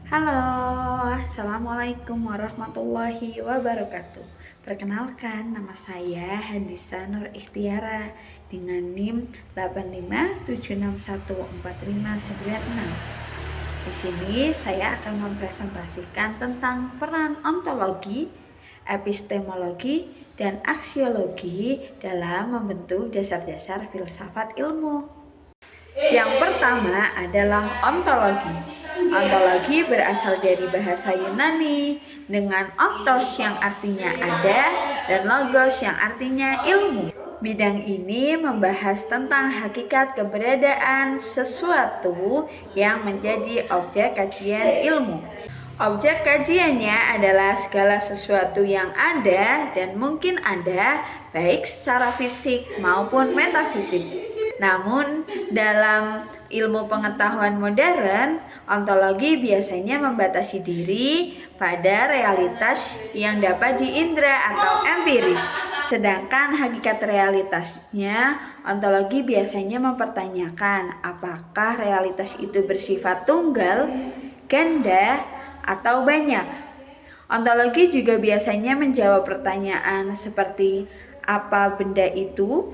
Halo, Assalamualaikum warahmatullahi wabarakatuh. Perkenalkan, nama saya Handisa Nur Ikhtiara dengan NIM 8576145996. Di sini saya akan mempresentasikan tentang peran ontologi, epistemologi, dan aksiologi dalam membentuk dasar-dasar filsafat ilmu. Yang pertama adalah ontologi. Ontologi berasal dari bahasa Yunani dengan ontos yang artinya ada dan logos yang artinya ilmu. Bidang ini membahas tentang hakikat keberadaan sesuatu yang menjadi objek kajian ilmu. Objek kajiannya adalah segala sesuatu yang ada dan mungkin ada, baik secara fisik maupun metafisik. Namun, dalam ilmu pengetahuan modern, ontologi biasanya membatasi diri pada realitas yang dapat diindra atau empiris. Sedangkan hakikat realitasnya, ontologi biasanya mempertanyakan apakah realitas itu bersifat tunggal, ganda, atau banyak. Ontologi juga biasanya menjawab pertanyaan seperti apa benda itu,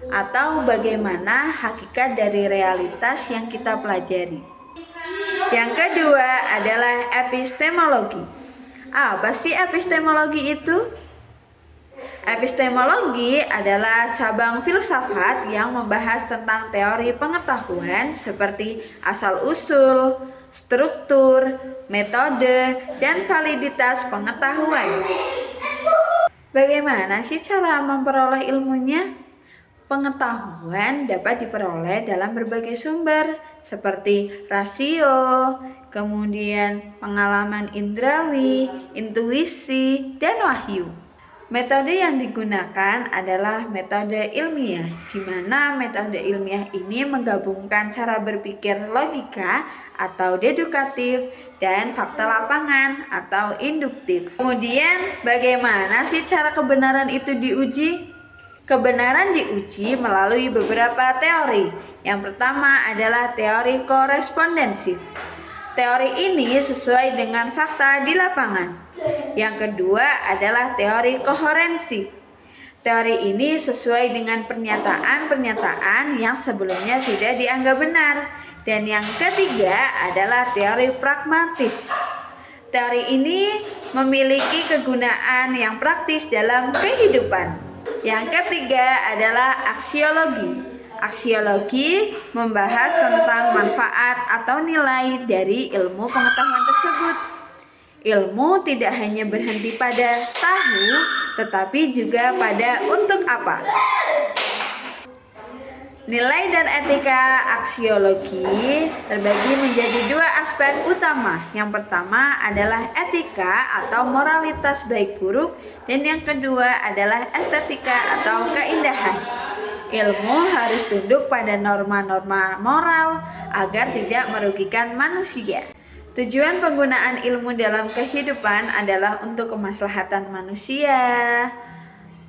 atau bagaimana hakikat dari realitas yang kita pelajari. Yang kedua adalah epistemologi. Apa sih epistemologi itu? Epistemologi adalah cabang filsafat yang membahas tentang teori pengetahuan seperti asal-usul, struktur, metode, dan validitas pengetahuan. Bagaimana sih cara memperoleh ilmunya? Pengetahuan dapat diperoleh dalam berbagai sumber seperti rasio, kemudian pengalaman indrawi, intuisi, dan wahyu. Metode yang digunakan adalah metode ilmiah, di mana metode ilmiah ini menggabungkan cara berpikir logika atau dedukatif dan fakta lapangan atau induktif. Kemudian, bagaimana sih cara kebenaran itu diuji? Kebenaran diuji melalui beberapa teori. Yang pertama adalah teori korespondensif. Teori ini sesuai dengan fakta di lapangan. Yang kedua adalah teori koherensi. Teori ini sesuai dengan pernyataan-pernyataan yang sebelumnya sudah dianggap benar. Dan yang ketiga adalah teori pragmatis. Teori ini memiliki kegunaan yang praktis dalam kehidupan. Yang ketiga adalah aksiologi. Aksiologi membahas tentang manfaat atau nilai dari ilmu pengetahuan tersebut. Ilmu tidak hanya berhenti pada tahu, tetapi juga pada untuk apa. Nilai dan etika aksiologi terbagi menjadi dua aspek utama. Yang pertama adalah etika atau moralitas baik buruk, dan yang kedua adalah estetika atau keindahan. Ilmu harus tunduk pada norma-norma moral agar tidak merugikan manusia. Tujuan penggunaan ilmu dalam kehidupan adalah untuk kemaslahatan manusia,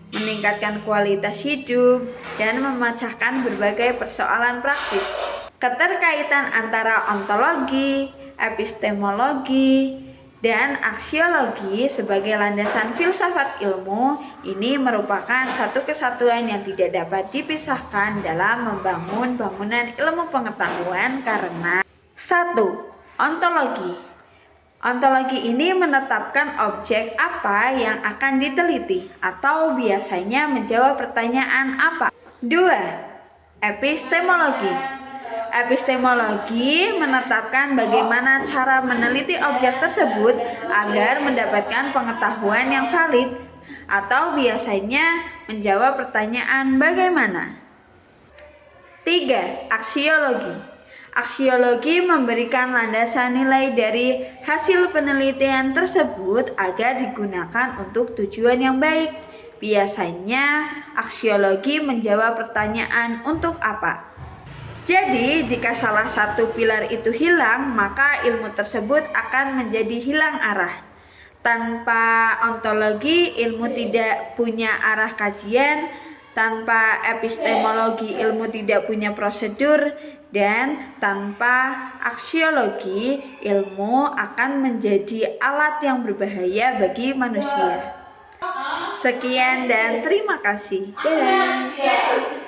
meningkatkan kualitas hidup, dan memecahkan berbagai persoalan praktis. Keterkaitan antara ontologi, epistemologi, dan aksiologi sebagai landasan filsafat ilmu ini merupakan satu kesatuan yang tidak dapat dipisahkan dalam membangun bangunan ilmu pengetahuan karena 1. Ontologi. Ontologi ini menetapkan objek apa yang akan diteliti atau biasanya menjawab pertanyaan apa. 2. Epistemologi. Epistemologi menetapkan bagaimana cara meneliti objek tersebut agar mendapatkan pengetahuan yang valid atau biasanya menjawab pertanyaan bagaimana. 3. Aksiologi. Aksiologi memberikan landasan nilai dari hasil penelitian tersebut agar digunakan untuk tujuan yang baik. Biasanya, aksiologi menjawab pertanyaan untuk apa. Jadi, jika salah satu pilar itu hilang, maka ilmu tersebut akan menjadi hilang arah. Tanpa ontologi, ilmu tidak punya arah kajian. Tanpa epistemologi, ilmu tidak punya prosedur. Dan tanpa aksiologi, ilmu akan menjadi alat yang berbahaya bagi manusia. Sekian dan terima kasih. Dadah.